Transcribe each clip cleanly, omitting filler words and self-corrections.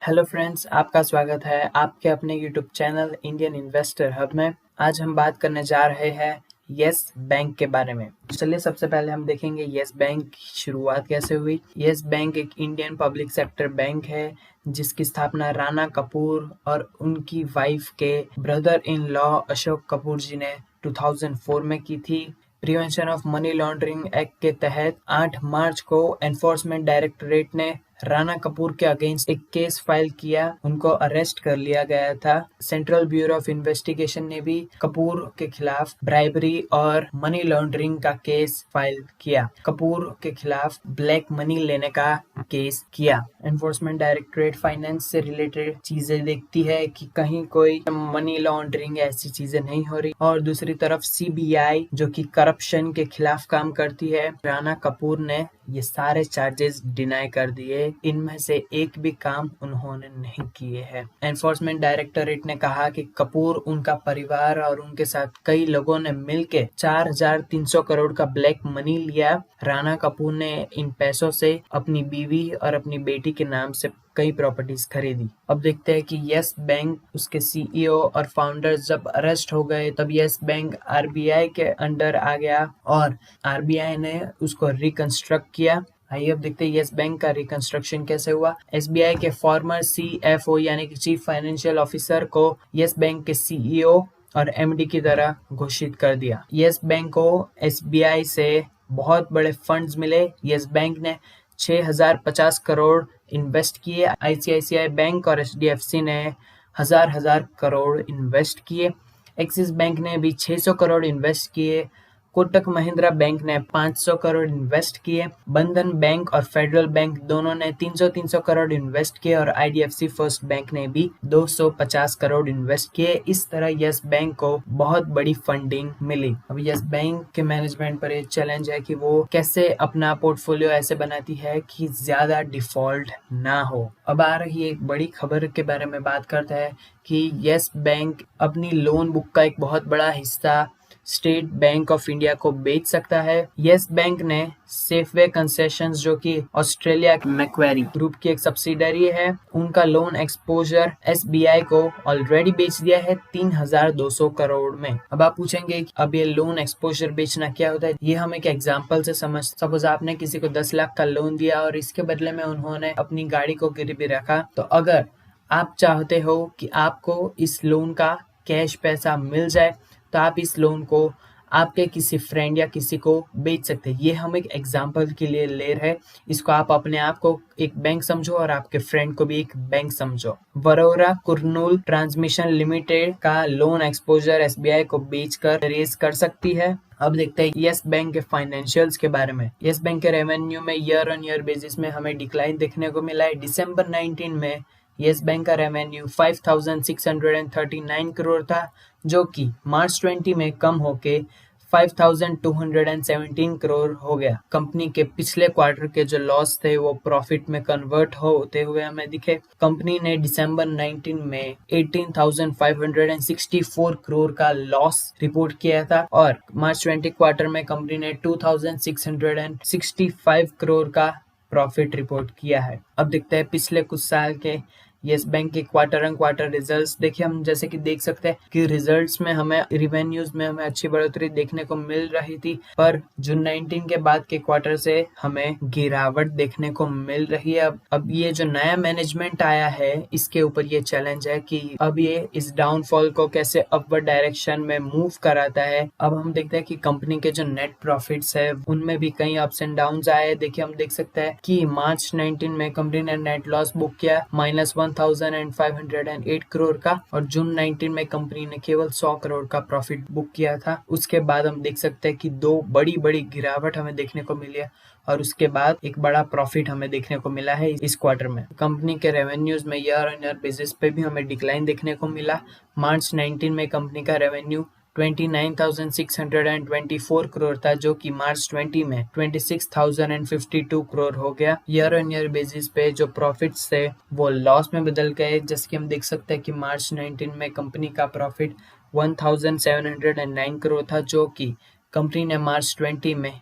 Hello friends, आपका स्वागत है आपके अपने YouTube channel Indian investor hub में। आज हम बात करने जा रहे हैं यस बैंक के बारे में। चलिए सबसे पहले हम देखेंगे यस बैंक की शुरुआत कैसे हुई। यस बैंक एक इंडियन पब्लिक सेक्टर बैंक है जिसकी स्थापना राणा कपूर और उनकी वाइफ के brother in law Ashok Kapoor ji ने 2004 में की थी। Prevention of money laundering act के तहत 8 मार्च को एनफोर्समेंट डायरेक्टोरेट ने राणा कपूर के अगेंस्ट एक केस फाइल किया, उनको अरेस्ट कर लिया गया था। सेंट्रल ब्यूरो ऑफ इन्वेस्टिगेशन ने भी कपूर के खिलाफ ब्राइबरी और मनी लॉन्ड्रिंग का केस फाइल किया। कपूर के खिलाफ ब्लैक मनी लेने का केस किया। एनफोर्समेंट डायरेक्टोरेट फाइनेंस से रिलेटेड चीजें देखती है कि कहीं कोई मनी लॉन्ड्रिंग ऐसी चीजें नहीं हो रही, और दूसरी तरफ सीबीआई जो कि करप्शन के खिलाफ काम करती है। राणा कपूर ने ये सारे चार्जेस डिनाई कर दिए, इनमें से एक भी काम उन्होंने नहीं किए हैं। एनफोर्समेंट डायरेक्टोरेट ने कहा कि कपूर, उनका परिवार और उनके साथ कई लोगों ने मिलकर 4,300 करोड़ का ब्लैक मनी लिया। राणा कपूर ने इन पैसों से अपनी बीवी और अपनी बेटी के नाम से कई प्रॉपर्टीज खरीदी। अब देखते हैं कि यस बैंक, उसके सीईओ और फाउंडर्स जब अरेस्ट हो गए तब यस बैंक आरबीआई के अंडर आ गया और आरबीआई ने उसको रिकंस्ट्रक्ट किया। आइए अब देखते हैं यस बैंक का रिकंस्ट्रक्शन कैसे हुआ। एसबीआई के फॉर्मर सीएफओ यानी कि चीफ फाइनेंशियल ऑफिसर को यस बैंक के सीईओ और एमडी की तरह घोषित कर दिया। यस बैंक को एसबीआई से बहुत बड़े फंड्स मिले। यस बैंक ने 6,050 करोड़ इन्वेस्ट किए। आईसीआईसीआई बैंक और एचडीएफसी ने हजार करोड़ इन्वेस्ट किए। एक्सिस बैंक ने भी 600 करोड़ इन्वेस्ट किए। कोटक महिंद्रा बैंक ने 500 करोड़ इन्वेस्ट किए। बंधन बैंक और फेडरल बैंक दोनों ने 300 करोड़ इन्वेस्ट किए और आईडीएफसी फर्स्ट बैंक ने भी 250 करोड़ इन्वेस्ट किए। इस तरह यस बैंक को बहुत बड़ी फंडिंग मिली। अब यस बैंक के मैनेजमेंट पर एक चैलेंज है कि वो कैसे अपना पोर्टफोलियो ऐसे बनाती है कि ज्यादा डिफॉल्ट ना हो। अब आ रही एक बड़ी खबर के बारे में बात करते हैं कि यस बैंक अपनी लोन बुक का एक बहुत बड़ा हिस्सा स्टेट बैंक ऑफ इंडिया को बेच सकता है। यस बैंक ने सेफवे कंसेशंस जो कि ऑस्ट्रेलिया मैक्वेरी ग्रुप की एक सब्सिडरी है, उनका लोन एक्सपोजर एसबीआई को ऑलरेडी बेच दिया है 3,200 करोड़ में। अब आप पूछेंगे कि अब ये लोन एक्सपोजर बेचना क्या होता है। ये हम एक एग्जांपल से समझ, सपोज आपने किसी को 10 लाख का लोन दिया और इसके बदले में उन्होंने अपनी गाड़ी को गिरवी रखा, तो अगर आप चाहते हो कि आपको इस लोन का कैश पैसा मिल जाए तो आप इस लोन को आपके किसी फ्रेंड या किसी को बेच सकते हैं। ये हम एक एग्जांपल के लिए ले रहे हैं। इसको आप अपने आप को एक बैंक समझो और आपके फ्रेंड को भी एक बैंक समझो। वरोरा कुर्नूल ट्रांसमिशन लिमिटेड का लोन एक्सपोजर एसबीआई को बेचकर रेज कर सकती है। अब देखते हैं यस बैंक के फाइनेंशियल्स के बारे में। यस बैंक के रेवेन्यू में ईयर ऑन ईयर बेसिस में हमें डिक्लाइन देखने को मिला है। दिसंबर 19 में यस बैंक का रेवेन्यू 5,639 करोड़ था, जो कि मार्च 20 में कम होके 5,217 करोड़ हो गया। कंपनी के पिछले क्वार्टर के जो लॉस थे वो प्रॉफिट में कन्वर्ट होते हुए हमें दिखे। कंपनी ने दिसंबर 19 में 18,564 करोड़ का लॉस रिपोर्ट किया था और मार्च 20 क्वार्टर में कंपनी ने 2,665 करोड़ का प्रॉफिट रिपोर्ट किया है। अब देखते हैं पिछले कुछ साल के यस बैंक के क्वार्टर एंड क्वार्टर रिजल्ट्स। देखिए हम जैसे कि देख सकते हैं कि रिजल्ट्स में हमें रेवेन्यूज में हमें अच्छी बढ़ोतरी देखने को मिल रही थी, पर जून 19 के बाद के क्वार्टर से हमें गिरावट देखने को मिल रही है। अब ये जो नया मैनेजमेंट आया है इसके ऊपर ये चैलेंज है कि अब ये इस डाउनफॉल को कैसे अपवर्ड डायरेक्शन में मूव कराता है। अब हम देखते हैं कि कंपनी के जो नेट प्रॉफिट्स है उनमें भी कई अप्स एंड डाउन आए। देखिए हम देख सकते हैं कि मार्च 19 में कंपनी ने नेट लॉस बुक किया -1,508 करोड़ का और जून 19 में कंपनी ने केवल 100 करोड़ का प्रॉफिट बुक किया था। उसके बाद हम देख सकते हैं कि दो बड़ी गिरावट हमें देखने को मिली है और उसके बाद एक बड़ा प्रॉफिट हमें देखने को मिला है इस क्वार्टर में। कंपनी के रेवेन्यूज में ईयर ऑन ईयर बेसिस पे भी हमें डिक्लाइन देखने को मिला। मार्च 19 में कंपनी का रेवेन्यू 29,624 करोड़ था, जो कि मार्च 20 में 26,052 करोड़ हो गया। ईयर ऑन ईयर बेसिस पे जो प्रॉफिट्स थे वो लॉस में बदल गए। जैसे कि हम देख सकते हैं कि मार्च 19 में कंपनी का प्रॉफिट 1,709 करोड़ था, जो कि कंपनी ने मार्च 20 में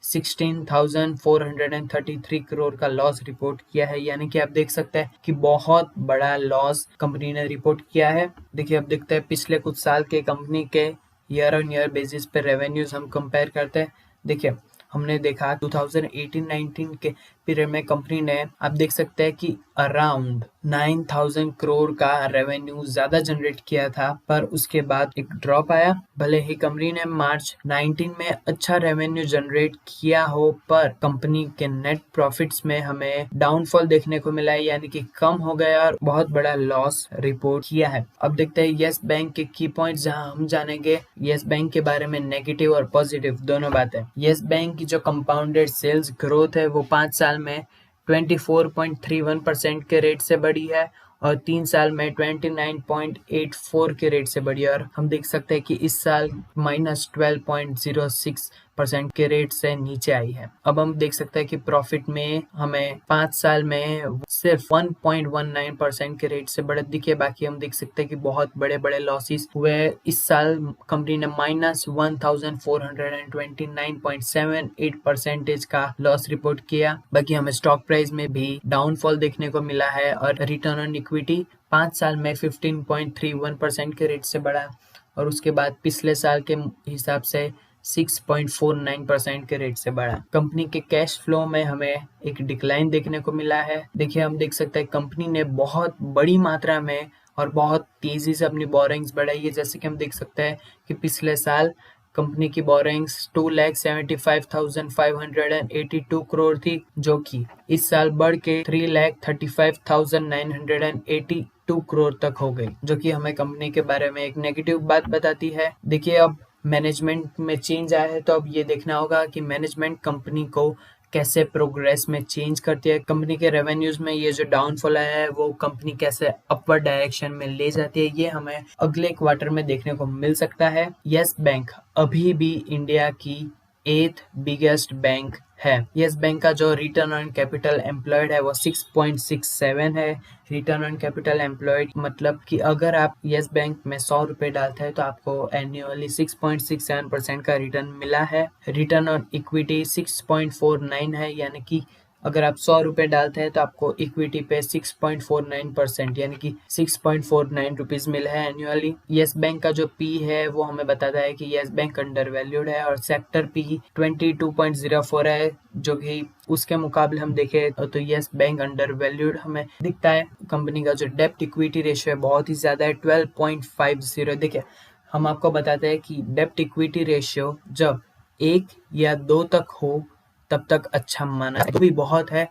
16,433 करोड़ का लॉस रिपोर्ट किया है। यानी कि आप देख सकते हैं कि बहुत बड़ा लॉस कंपनी ने रिपोर्ट किया है। देखिए, अब देखते हैं पिछले कुछ साल के कंपनी के ईयर ऑन ईयर बेसिस पे रेवेन्यूज हम कंपेयर करते हैं। देखिए, हमने देखा 2018-19 के पीरियड में कंपनी ने, आप देख सकते हैं कि अराउंड 9,000 करोड़ का रेवेन्यू ज्यादा जनरेट किया था, पर उसके बाद एक ड्रॉप आया। भले ही कंपनी ने मार्च 19 में अच्छा रेवेन्यू जनरेट किया हो, पर कंपनी के नेट प्रॉफिट्स में हमें डाउनफॉल देखने को मिला है, यानी कि कम हो गया और बहुत बड़ा लॉस रिपोर्ट किया है। अब देखते हैं येस बैंक के की पॉइंट्स, जहां हम जानेंगे येस बैंक के बारे में नेगेटिव और पॉजिटिव दोनों बातें। येस बैंक की जो कंपाउंडेड सेल्स ग्रोथ है वो 5 साल में 24.31% के रेट से बढ़ी है और 3 साल में 29.84 के रेट से बढ़ी है। और हम देख सकते हैं कि इस साल -12.06% के रेट से नीचे आई है। अब हम देख सकते हैं कि प्रॉफिट में हमें 5 साल में सिर्फ 1.19% के रेट से बढ़त दिखी है। बाकी हम देख सकते हैं कि बहुत बड़े बड़े लॉसेस हुए। इस साल कंपनी ने -1429.78% का लॉस रिपोर्ट किया। बाकी हमें स्टॉक प्राइस में भी डाउनफॉल देखने को मिला है और रिटर्न ऑन इक्विटी 5 साल में 15.31% के रेट से बढ़ा और उसके बाद पिछले साल के हिसाब से 6.49% के रेट से बढ़ा। कंपनी के कैश फ्लो में हमें एक डिक्लाइन देखने को मिला है। देखिए, हम देख सकते हैं कंपनी ने बहुत बड़ी मात्रा में और बहुत तेजी से अपनी बोरिंग्स बढ़ाई है। जैसे कि हम देख सकते हैं कि पिछले साल कंपनी की बोरिंग्स 2,75,582 करोड़ थी, जो कि इस साल बढ़ के 3,35,982 करोड़ तक हो गई, जो कि हमें कंपनी के बारे में एक नेगेटिव बात बताती है। देखिए, अब मैनेजमेंट में चेंज आया है, तो अब ये देखना होगा कि मैनेजमेंट कंपनी को कैसे प्रोग्रेस में चेंज करती है। कंपनी के रेवेन्यूज में ये जो डाउनफॉल आया है वो कंपनी कैसे अपवर्ड डायरेक्शन में ले जाती है, ये हमें अगले क्वार्टर में देखने को मिल सकता है। येस बैंक अभी भी इंडिया की 8th बिगेस्ट बैंक है। येस बैंक का जो रिटर्न ऑन कैपिटल एम्प्लॉयड है वो 6.67 है। रिटर्न ऑन कैपिटल एम्प्लॉयड मतलब कि अगर आप येस बैंक में 100 रुपए डालते हैं तो आपको एनुअली 6.67% का रिटर्न मिला है। रिटर्न ऑन इक्विटी 6.49 है, यानी कि अगर आप 100 रुपए डालते हैं तो आपको इक्विटी पे 6.49% यानी कि 6.49 रुपीज मिला है एनुअली। येस बैंक का जो पी है वो हमें बताता है कि येस बैंक अंडर वैल्यूड है और सेक्टर पी 22.04 है, जो कि उसके मुकाबले हम देखें तो येस बैंक अंडर वैल्यूड हमें दिखता है। कंपनी का जो डेप्ट इक्विटी रेशियो है बहुत ही ज्यादा है, 12.50। देखिए, हम आपको बताते हैं कि डेप्ट इक्विटी रेशियो जब 1 या 2 तक हो तब तक अच्छा माना तो भी बहुत है,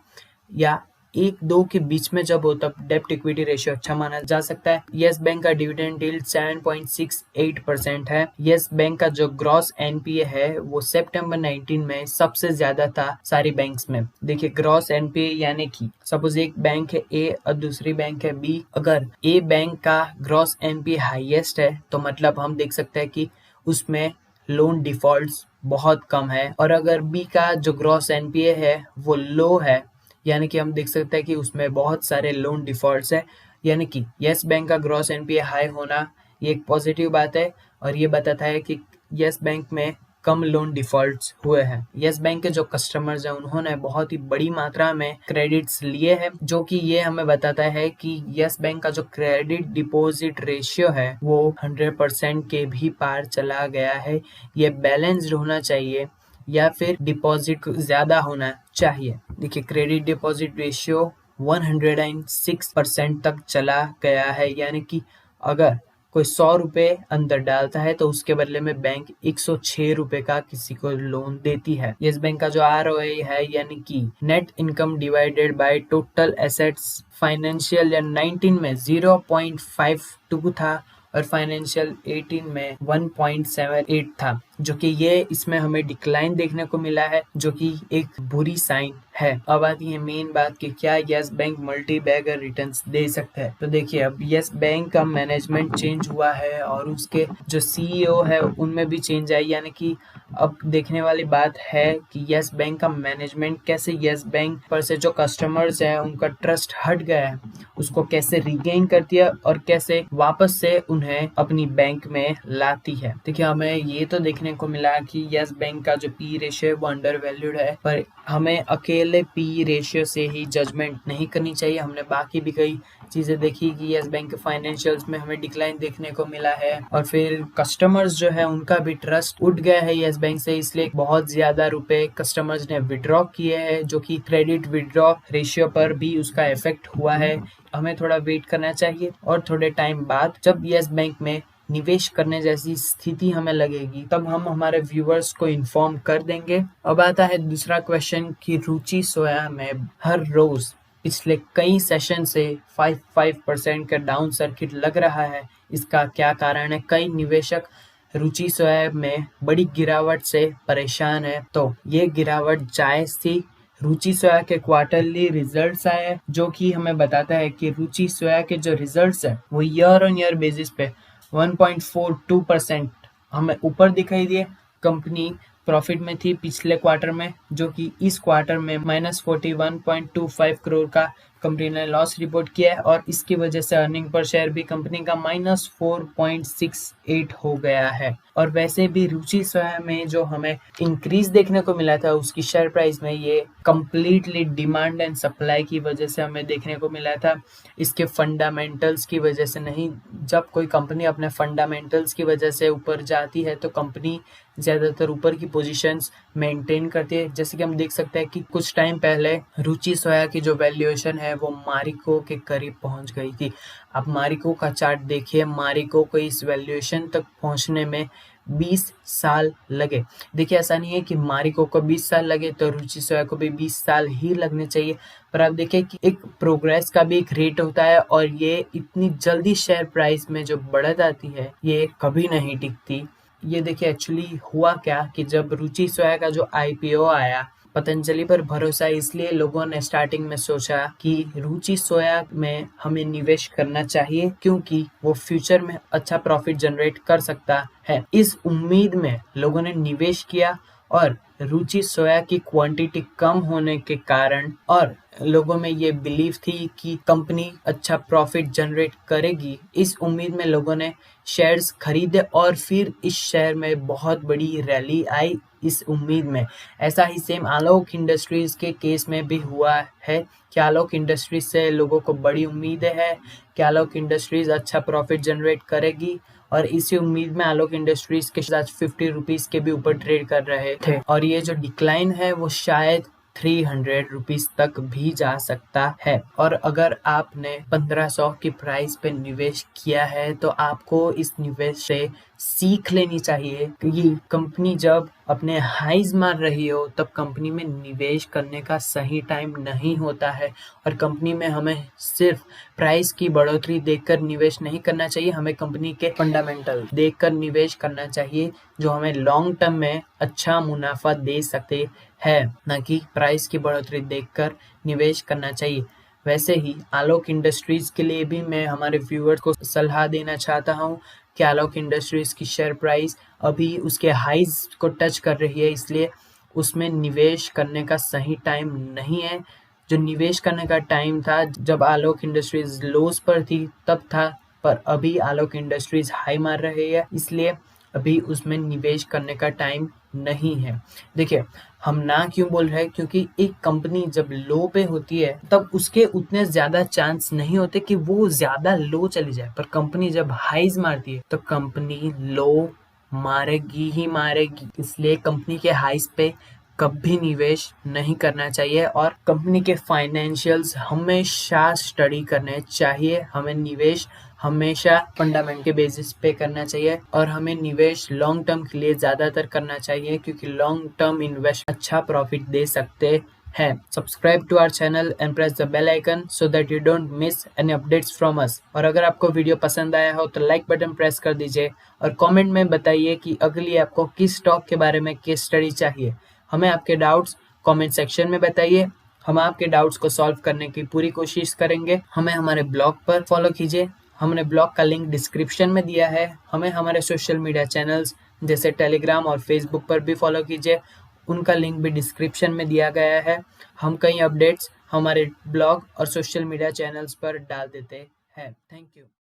या 1-2 के बीच में जब हो तब डेप्ट इक्विटी रेशियो अच्छा माना जा सकता है। येस बैंक का डिविडेंड यील्ड 7.68% है। येस बैंक का जो ग्रॉस एनपीए है वो सितंबर 19 में सबसे ज्यादा था सारी बैंक्स में। देखिए, ग्रॉस एनपीए यानी कि सपोज एक बैंक है ए और दूसरी बैंक है बी, अगर ए बैंक का ग्रॉस एनपीए हाईएस्ट है तो मतलब हम देख सकते हैं कि उसमें लोन डिफॉल्ट्स बहुत कम है, और अगर बी का जो ग्रॉस एनपीए है वो लो है, यानी कि हम देख सकते हैं कि उसमें बहुत सारे लोन डिफॉल्ट्स है, यानी कि येस बैंक का ग्रॉस एनपीए हाई होना ये एक पॉजिटिव बात है और ये बताता है कि येस बैंक में कम लोन डिफॉल्ट्स हुए हैं। येस बैंक के जो कस्टमर्स हैं उन्होंने बहुत ही बड़ी मात्रा में क्रेडिट्स लिए हैं, जो कि ये हमें बताता है कि येस बैंक का जो क्रेडिट डिपॉजिट रेशियो है वो 100% के भी पार चला गया है। ये बैलेंस्ड होना चाहिए या फिर डिपॉजिट ज्यादा होना चाहिए। देखिए, क्रेडिट डिपॉजिट रेशियो 106% तक चला गया है, यानी कि अगर कोई 100 रुपए अंदर डालता है तो उसके बदले में बैंक 106 रुपए का किसी को लोन देती है। येस बैंक का जो आरओआई है यानी कि net income divided by total assets financial year 19 में 0.52 था और फाइनेंशियल 18 में 1.78 था, जो कि ये इसमें हमें डिक्लाइन देखने को मिला है, जो कि एक बुरी साइन है। अब आती है मेन बात कि क्या Yes Bank multibagger returns दे सकता है। तो देखिए, अब येस बैंक का मैनेजमेंट चेंज हुआ है और उसके जो सीईओ है उनमें भी चेंज आई, यानी कि अब देखने वाली बात है कि येस बैंक का मैनेजमेंट कैसे येस बैंक पर से जो कस्टमर्स है उनका ट्रस्ट हट गया है उसको कैसे रिगेन करती है और कैसे वापस से उन्हें अपनी बैंक में लाती है। देखिए, हमें ये तो देखने देखने को मिला कि यस बैंक का जो पी रेशियो है वो अंडर वैल्यूड है, पर हमें अकेले पी रेशियो से ही जजमेंट नहीं करनी चाहिए। हमने बाकी भी कई चीजें देखी कि यस बैंक के फाइनेंशियल्स में हमें डिक्लाइन देखने को मिला है, और फिर कस्टमर्स जो है उनका भी ट्रस्ट उठ गया है यस बैंक से, इसलिए बहुत ज्यादा रुपए कस्टमर्स ने विड्रॉ किए हैं, जो कि क्रेडिट विड्रॉ रेशियो पर भी उसका इफेक्ट हुआ है। हमें थोड़ा वेट करना चाहिए, और थोड़े टाइम बाद जब यस बैंक में निवेश करने जैसी स्थिति हमें लगेगी तब हम हमारे व्यूअर्स को इन्फॉर्म कर देंगे। अब आता है दूसरा क्वेश्चन कि रुचि सोया में हर रोज पिछले कई सेशन से 5% का डाउन सर्किट लग रहा है, इसका क्या कारण है? कई निवेशक रुचि सोया में बड़ी गिरावट से परेशान है, तो ये गिरावट जायज थी। रुचि सोया के क्वार्टरली रिजल्ट्स आए जो कि हमें बताता है कि रुचि सोया के जो रिजल्ट्स है वो ईयर ऑन ईयर बेसिस पे 1.42% हमें ऊपर दिखाई दिए। कंपनी प्रॉफिट में थी पिछले क्वार्टर में, जो कि इस क्वार्टर में -41.25 करोड़ का कंपनी ने लॉस रिपोर्ट किया है, और इसकी वजह से अर्निंग पर शेयर भी कंपनी का -4.68 हो गया है। और वैसे भी रुचि सोया में जो हमें इंक्रीज देखने को मिला था उसकी शेयर प्राइस में, ये कंप्लीटली डिमांड एंड सप्लाई की वजह से हमें देखने को मिला था, इसके फंडामेंटल्स की वजह से नहीं। जब कोई कंपनी अपने फंडामेंटल्स की वजह से ऊपर जाती है तो कंपनी ज्यादातर ऊपर की पोजीशंस मेंटेन करती है। जैसे कि हम देख सकते हैं कि कुछ टाइम पहले रुचि सोया की जो वैल्यूएशन है वो मारिको के करीब पहुंच गई थी। आप मारिको का चार्ट देखिए, मारिको को इस वैल्यूएशन तक पहुंचने में 20 साल लगे। देखिए, ऐसा नहीं है कि मारिको को 20 साल लगे तो रुचि सोया को भी 20 साल ही लगने चाहिए, पर आप देखिए कि एक प्रोग्रेस का भी एक रेट होता है, और ये इतनी जल्दी शेयर प्राइस में जो बढ़त आती है ये कभी नहीं टिकती। ये देखिए एक्चुअली हुआ क्या कि जब रुचि सोया का जो आईपीओ आया, पतंजलि पर भरोसा इसलिए लोगों ने स्टार्टिंग में सोचा कि रुचि सोया में हमें निवेश करना चाहिए क्योंकि वो फ्यूचर में अच्छा प्रॉफिट जनरेट कर सकता है। इस उम्मीद में लोगों ने निवेश किया, और रुचि सोया की क्वांटिटी कम होने के कारण और लोगों में ये बिलीव थी कि कंपनी अच्छा प्रॉफिट जनरेट करेगी, इस उम्मीद में लोगों ने शेयर्स खरीदे, और फिर इस शेयर में बहुत बड़ी रैली आई इस उम्मीद में। ऐसा ही सेम आलोक इंडस्ट्रीज के केस में भी हुआ है कि आलोक इंडस्ट्रीज से लोगों को बड़ी उम्मीदें हैं कि आलोक इंडस्ट्रीज अच्छा प्रॉफिट जनरेट करेगी, और इसी उम्मीद में आलोक इंडस्ट्रीज के साथ 50 रुपीज के भी ऊपर ट्रेड कर रहे थे, और ये जो डिक्लाइन है वो शायद 300 रुपीज तक भी जा सकता है। और अगर आपने 1500 की प्राइस पे निवेश किया है तो आपको इस निवेश से सीख लेनी चाहिए कि कंपनी जब अपने हाईज मार रही हो तब कंपनी में निवेश करने का सही टाइम नहीं होता है, और कंपनी में हमें सिर्फ प्राइस की बढ़ोतरी देखकर निवेश नहीं करना चाहिए, हमें कंपनी के फंडामेंटल देखकर निवेश करना चाहिए जो हमें लॉन्ग टर्म में अच्छा मुनाफा दे सकते हैं, न कि प्राइस की बढ़ोतरी देखकर निवेश करना चाहिए। वैसे ही आलोक इंडस्ट्रीज के लिए भी मैं हमारे व्यूअर्स को सलाह देना चाहता हूँ कि आलोक इंडस्ट्रीज की शेयर प्राइस अभी उसके हाईज को टच कर रही है, इसलिए उसमें निवेश करने का सही टाइम नहीं है। जो निवेश करने का टाइम था जब आलोक इंडस्ट्रीज लोस पर थी तब था, पर अभी आलोक इंडस्ट्रीज हाई मार रही है, इसलिए अभी उसमें निवेश करने का टाइम नहीं है। देखिए, हम ना क्यों बोल रहे हैं, क्योंकि एक कंपनी जब लो पे होती है तब उसके उतने ज्यादा चांस नहीं होते कि वो ज्यादा लो चली जाए, पर कंपनी जब हाईज मारती है तो कंपनी लो मारेगी ही मारेगी, इसलिए कंपनी के हाईज पे कभी निवेश नहीं करना चाहिए, और कंपनी के फाइनेंशियल्स हमेशा स्टडी करने चाहिए। हमें निवेश हमेशा फंडामेंट के बेसिस पे करना चाहिए, और हमें निवेश लॉन्ग टर्म के लिए ज्यादातर करना चाहिए, क्योंकि लॉन्ग टर्म इन्वेस्ट अच्छा प्रॉफिट दे सकते हैं। Subscribe to our channel and press the bell icon so that you don't miss any updates from us. और अगर आपको वीडियो पसंद आया हो तो लाइक बटन प्रेस कर दीजिए, और कमेंट में बताइए कि अगली आपको किस स्टॉक के बारे में केस स्टडी चाहिए। हमें आपके डाउट्स कमेंट सेक्शन में बताइए, हम आपके डाउट्स को सॉल्व करने की पूरी कोशिश करेंगे। हमें हमारे ब्लॉग पर फॉलो कीजिए, हमने ब्लॉग का लिंक डिस्क्रिप्शन में दिया है। हमें हमारे सोशल मीडिया चैनल्स जैसे टेलीग्राम और फेसबुक पर भी फॉलो कीजिए, उनका लिंक भी डिस्क्रिप्शन में दिया गया है। हम कई अपडेट्स हमारे ब्लॉग और सोशल मीडिया चैनल्स पर डाल देते हैं। Thank you.